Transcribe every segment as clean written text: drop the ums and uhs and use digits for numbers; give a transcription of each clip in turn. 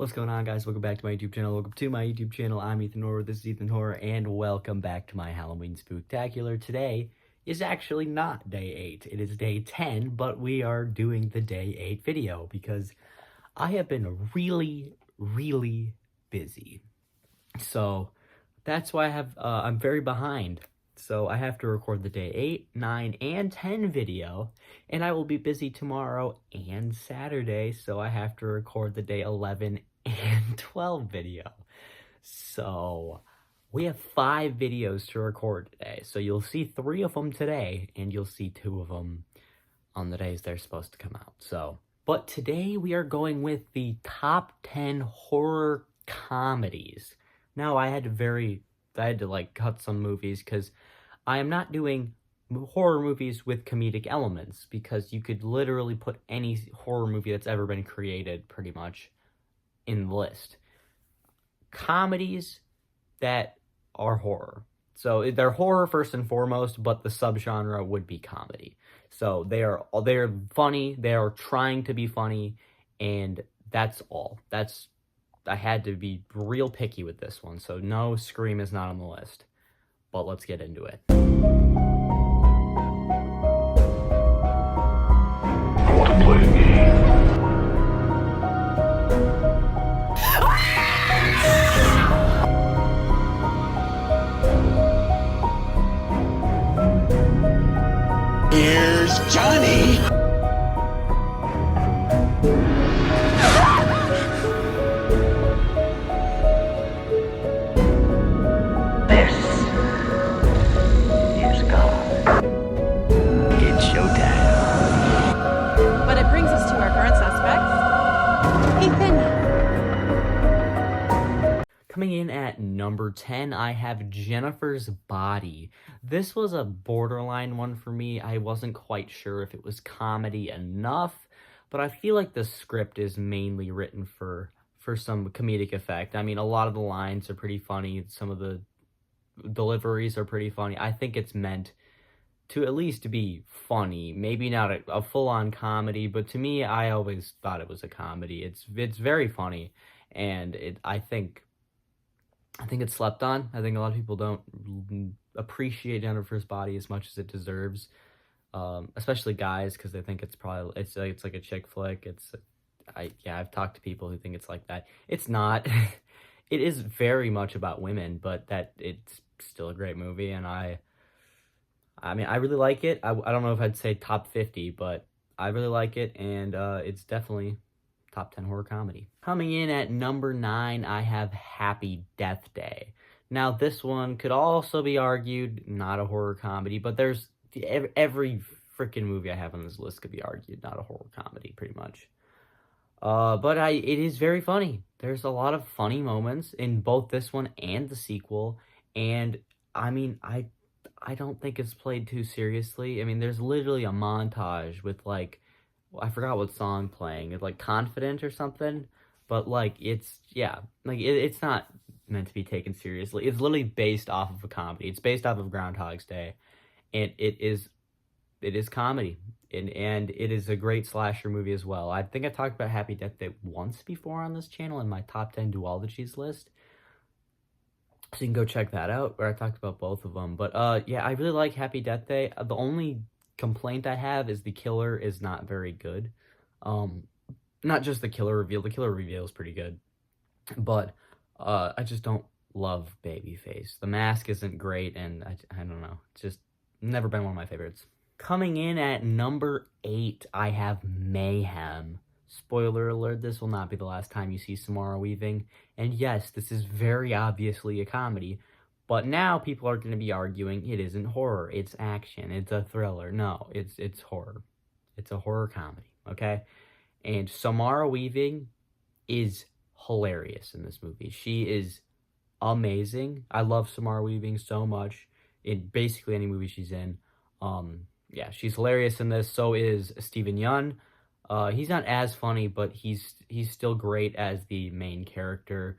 What's going on, guys? Welcome back to my YouTube channel. Welcome to my YouTube channel. I'm Ethan Horror. This is Ethan Horror, and welcome back to my Halloween Spooktacular. Today is actually not day 8. It is day 10, but we are doing the day 8 video because I have been really busy. So that's why I'm very behind. So I have to record the day 8, 9, and 10 video, and I will be busy tomorrow and Saturday, so I have to record the day 11 and 12 video. So we have 5 videos to record today. So you'll see 3 of them today, and you'll see 2 of them on the days they're supposed to come out. But today we are going with the top 10 horror comedies. Now I had to like cut some movies because I am not doing horror movies with comedic elements, because you could literally put any horror movie that's ever been created pretty much in the list. Comedies that are horror. So they're horror first and foremost, but the subgenre would be comedy. So they're funny, they are trying to be funny, and that's all. I had to be real picky with this one, so no, Scream is not on the list. But let's get into it. I want to play a game. Here's Johnny! This is God. It's showtime. But it brings us to our current suspects. Ethan. Coming in at number 10, I have Jennifer's Body. This was a borderline one for me. I wasn't quite sure if it was comedy enough, but I feel like the script is mainly written for some comedic effect. I mean, a lot of the lines are pretty funny. Some of the deliveries are pretty funny. I think it's meant to at least be funny. Maybe not a full-on comedy, but to me, I always thought it was a comedy. It's very funny, and I think it's slept on. I think a lot of people don't appreciate Jennifer's Body as much as it deserves, especially guys, because they think it's like a chick flick. I've talked to people who think it's like that. It's not. It is very much about women, but it's still a great movie, and I mean, I really like it. I don't know if I'd say top 50, but I really like it, and it's definitely top 10 horror comedy. Coming in at number 9, I have Happy Death Day. Now, this one could also be argued not a horror comedy, but there's every freaking movie I have on this list could be argued not a horror comedy, pretty much. But it is very funny. There's a lot of funny moments in both this one and the sequel, and I mean, I don't think it's played too seriously. I mean, there's literally a montage with, like, I forgot what song playing. It's like Confident or something, but like it's not meant to be taken seriously. It's literally based off of a comedy. It's based off of Groundhog's Day, and it is comedy, and it is a great slasher movie as well. I think I talked about Happy Death Day once before on this channel in my top 10 duologies list, so you can go check that out, where I talked about both of them. But yeah, I really like Happy Death Day. The only complaint I have is the killer is not very good. Not just the killer reveal is pretty good, but I just don't love Babyface. The mask isn't great, and I don't know, it's just never been one of my favorites. Coming in at number 8, I have Mayhem. Spoiler alert, this will not be the last time you see Samara Weaving, and yes, this is very obviously a comedy. But now people are going to be arguing it isn't horror, it's action, it's a thriller. No, it's horror. It's a horror comedy, okay? And Samara Weaving is hilarious in this movie. She is amazing. I love Samara Weaving so much in basically any movie she's in. Yeah, she's hilarious in this. So is Steven Yeun. He's not as funny, but he's still great as the main character.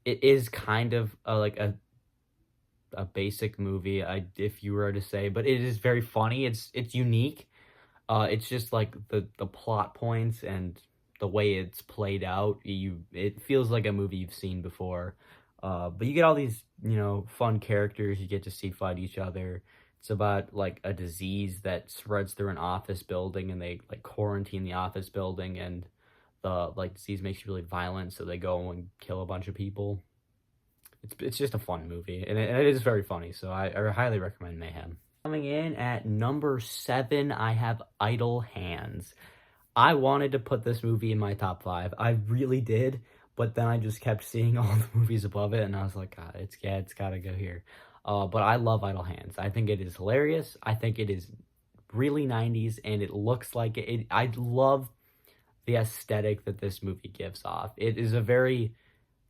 It is kind of like a basic movie, if you were to say, but it is very funny. It's unique. It's just like the plot points and the way it's played out, it feels like a movie you've seen before. But you get all these, fun characters you get to see fight each other. It's about like a disease that spreads through an office building, and they like quarantine the office building, and the like disease makes you really violent, so they go and kill a bunch of people. It's just a fun movie, and it is very funny. So I highly recommend Mayhem. Coming in at number 7, I have Idle Hands. I wanted to put this movie in my top 5. I really did, but then I just kept seeing all the movies above it, and I was like, God, it's gotta go here. But I love Idle Hands. I think it is hilarious. I think it is really 90s, and it looks like it. I love the aesthetic that this movie gives off. It is a very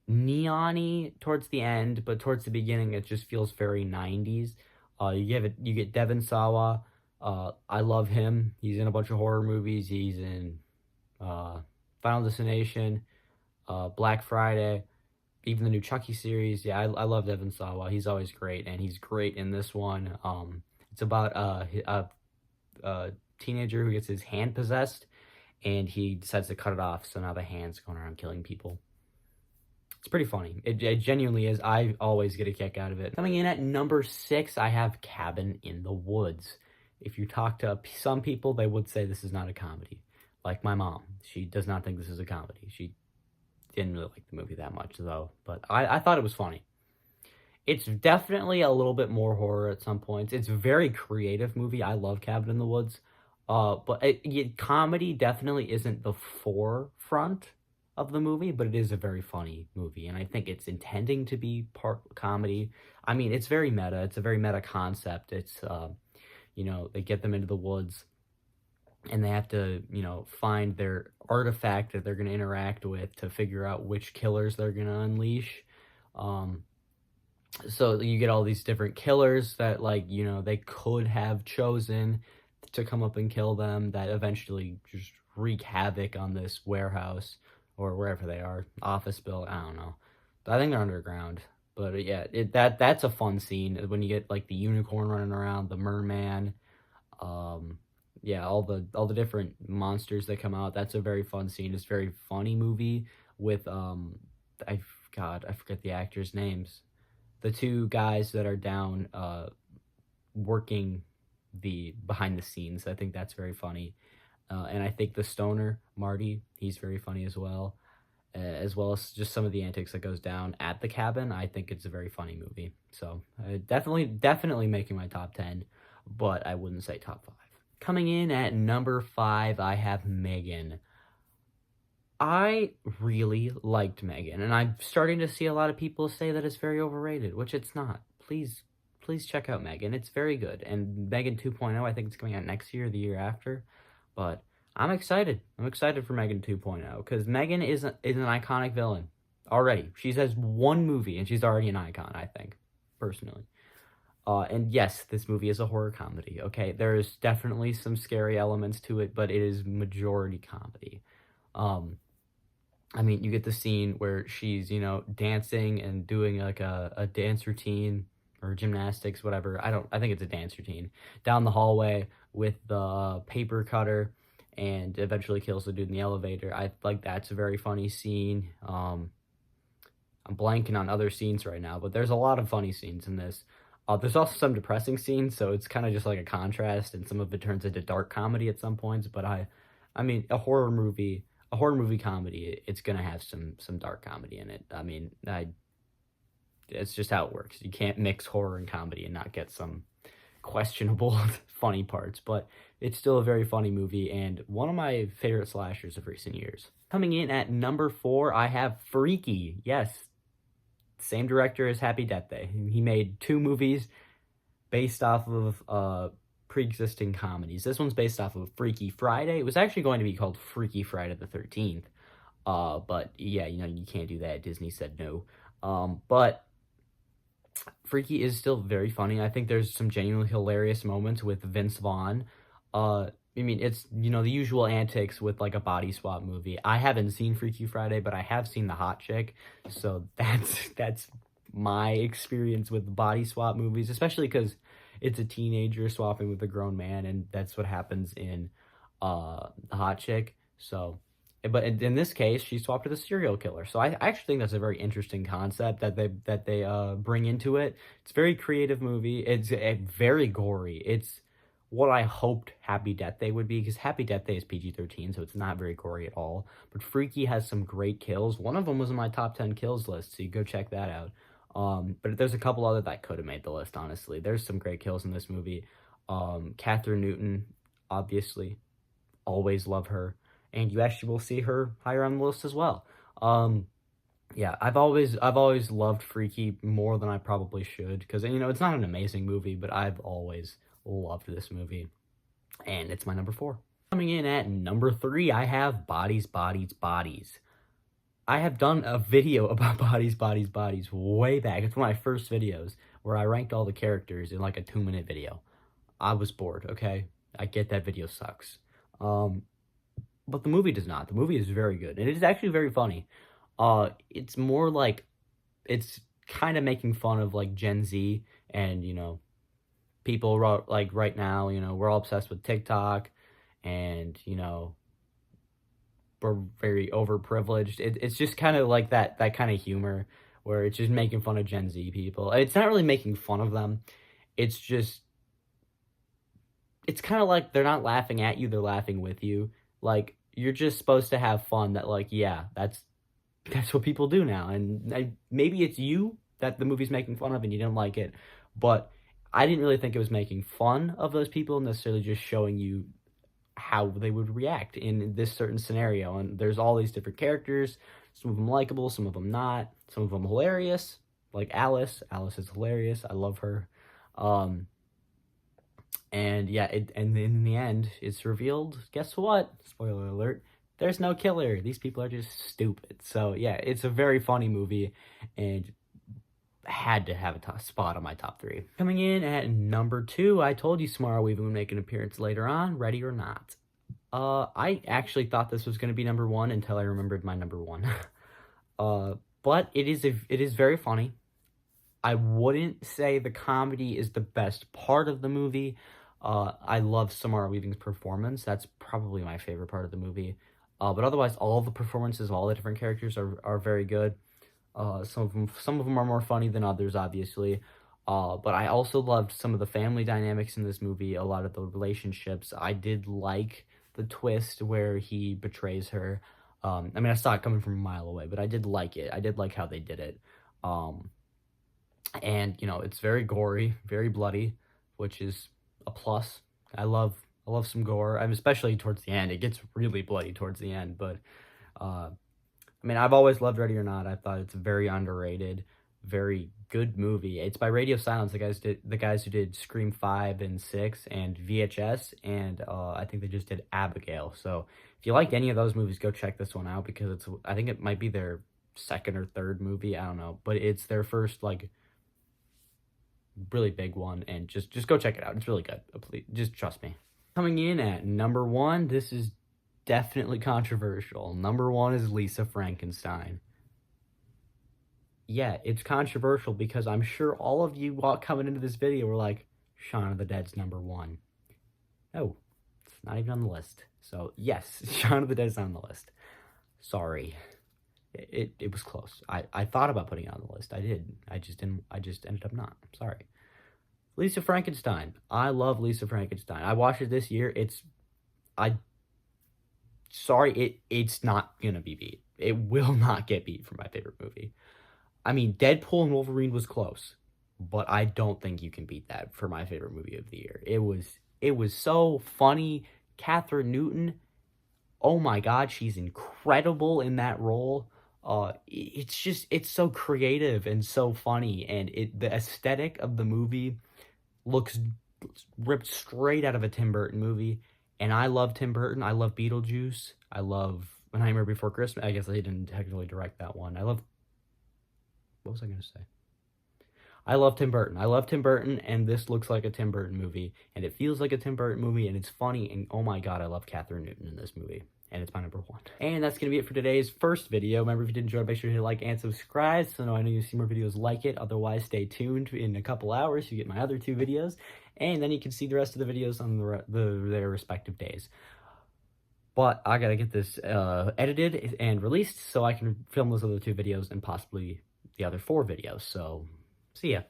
neon-y towards the end, but towards the beginning, it just feels very 90s. You get Devon Sawa. I love him. He's in a bunch of horror movies. He's in Final Destination, Black Friday, even the new Chucky series. Yeah, I love Devon Sawa. He's always great, and he's great in this one. It's about a teenager who gets his hand possessed, and he decides to cut it off, so now the hand's going around killing people. It's pretty funny. It genuinely is. I always get a kick out of it. Coming in at number 6, I have Cabin in the Woods. If you talk to some people, they would say this is not a comedy. Like my mom. She does not think this is a comedy. She didn't really like the movie that much, though. But I thought it was funny. It's definitely a little bit more horror at some points. It's a very creative movie. I love Cabin in the Woods. But comedy definitely isn't the forefront of the movie, but it is a very funny movie, and I think it's intending to be part comedy. I mean, it's very meta. It's a very meta concept. It's, they get them into the woods, and they have to, find their artifact that they're going to interact with to figure out which killers they're going to unleash. So you get all these different killers that, they could have chosen to come up and kill them, that eventually just wreak havoc on this warehouse, or wherever they are, office building, I don't know. I think they're underground. But yeah, that's a fun scene when you get like the unicorn running around, the merman, yeah, all the different monsters that come out. That's a very fun scene. It's a very funny movie with I forget the actors' names. The two guys that are down working the behind the scenes. I think that's very funny. And I think the stoner, Marty, he's very funny as well as just some of the antics that goes down at the cabin. I think it's a very funny movie. So definitely making my top 10, but I wouldn't say top 5. Coming in at number 5, I have Megan. I really liked Megan, and I'm starting to see a lot of people say that it's very overrated, which it's not. Please check out Megan. It's very good. And Megan 2.0, I think it's coming out next year or the year after. But I'm excited. I'm excited for Megan 2.0 because Megan is an iconic villain already. She has one movie and she's already an icon, I think, personally. And yes, this movie is a horror comedy, okay? There's definitely some scary elements to it, but it is majority comedy. I mean, you get the scene where she's, dancing and doing like a dance routine or gymnastics, whatever. I think it's a dance routine down the hallway with the paper cutter, and eventually kills the dude in the elevator. I like that's a very funny scene. I'm blanking on other scenes right now, but there's a lot of funny scenes in this. There's also some depressing scenes, so it's kind of just like a contrast, and some of it turns into dark comedy at some points. But I mean, a horror movie comedy, it's gonna have some dark comedy in it. I mean, it's just how it works. You can't mix horror and comedy and not get some questionable funny parts, but it's still a very funny movie and one of my favorite slashers of recent years. Coming in at number 4, I have Freaky. Yes, same director as Happy Death Day. He made 2 movies based off of pre-existing comedies. This one's based off of Freaky Friday. It was actually going to be called Freaky Friday the 13th, but yeah, you can't do that. Disney said no. But Freaky is still very funny. I think there's some genuinely hilarious moments with Vince Vaughn. I mean, it's, the usual antics with like a body swap movie. I haven't seen Freaky Friday, but I have seen The Hot Chick. So that's my experience with body swap movies, especially because it's a teenager swapping with a grown man, and that's what happens in The Hot Chick. So But in this case, she swapped with a serial killer. So I actually think that's a very interesting concept that they bring into it. It's a very creative movie. It's very gory. It's what I hoped Happy Death Day would be, because Happy Death Day is PG-13, so it's not very gory at all. But Freaky has some great kills. One of them was in my top 10 kills list, so you go check that out. But there's a couple other that could have made the list, honestly. There's some great kills in this movie. Kathryn Newton, obviously, always love her. And you actually will see her higher on the list as well. Yeah, I've always loved Freaky more than I probably should, because, you know, it's not an amazing movie, but I've always loved this movie, and it's my number 4. Coming in at number 3, I have Bodies, Bodies, Bodies. I have done a video about Bodies, Bodies, Bodies way back. It's one of my first videos where I ranked all the characters in like a 2-minute video. I was bored, okay? I get that video sucks. But the movie does not. The movie is very good, and it is actually very funny. It's more like, it's kind of making fun of like Gen Z, and, you know, people like right now, you know, we're all obsessed with TikTok, and, you know, we're very overprivileged. It's just kind of like that kind of humor where it's just making fun of Gen Z people. It's not really making fun of them. It's just, it's kind of like they're not laughing at you, they're laughing with you. Like, you're just supposed to have fun, that, like, yeah, that's what people do now. And maybe it's you that the movie's making fun of and you didn't like it, but I didn't really think it was making fun of those people, necessarily just showing you how they would react in this certain scenario. And there's all these different characters, some of them likable, some of them not, some of them hilarious, like Alice. Alice is hilarious. I love her. And yeah, and in the end, it's revealed, guess what? Spoiler alert, there's no killer. These people are just stupid. So yeah, it's a very funny movie, and had to have a spot on my top 3. Coming in at number 2, I told you Samara Weaving would make an appearance later on, Ready or Not. I actually thought this was going to be number 1 until I remembered my number 1. But it is very funny. I wouldn't say the comedy is the best part of the movie. I love Samara Weaving's performance. That's probably my favorite part of the movie. But otherwise, all the performances of all the different characters are very good. Some of them are more funny than others, obviously. But I also loved some of the family dynamics in this movie, a lot of the relationships. I did like the twist where he betrays her. I mean, I saw it coming from a mile away, but I did like it. I did like how they did it. And, you know, it's very gory, very bloody, which is a plus. I love some gore. I mean, especially towards the end. It gets really bloody towards the end, but I mean, I've always loved Ready or Not. I thought it's a very underrated, very good movie. It's by Radio Silence, the guys who did Scream 5 and 6 and VHS, and I think they just did Abigail. So if you liked any of those movies, go check this one out, because I think it might be their second or third movie. I don't know, but it's their first like really big one, and just go check it out. It's really good. Please, just trust me. Coming in at number 1, this is definitely controversial. Number 1 is Lisa Frankenstein. Yeah, it's controversial because I'm sure all of you coming into this video were like, Shaun of the Dead's number 1. No, it's not even on the list. So yes, Shaun of the Dead's not on the list. Sorry. It was close. I thought about putting it on the list. I did. I just ended up not. I'm sorry. Lisa Frankenstein. I love Lisa Frankenstein. I watched it this year. It's not gonna be beat. It will not get beat for my favorite movie. I mean, Deadpool and Wolverine was close, but I don't think you can beat that for my favorite movie of the year. It was so funny. Kathryn Newton, oh my god, she's incredible in that role. It's so creative and so funny, and the aesthetic of the movie looks ripped straight out of a Tim Burton movie. And I love Tim Burton. I love Beetlejuice. I love Nightmare Before Christmas. I guess they didn't technically direct that one. What was I going to say? I love Tim Burton. I love Tim Burton, and this looks like a Tim Burton movie, and it feels like a Tim Burton movie, and it's funny, and oh my god, I love Kathryn Newton in this movie, and it's my number 1. And that's going to be it for today's first video. Remember, if you did enjoy, make sure to hit like and subscribe, so I know you'll see more videos like it. Otherwise, stay tuned. In a couple hours, you get my other 2 videos, and then you can see the rest of the videos on their respective days. But I gotta get this edited and released so I can film those other 2 videos and possibly the other 4 videos. So, see ya.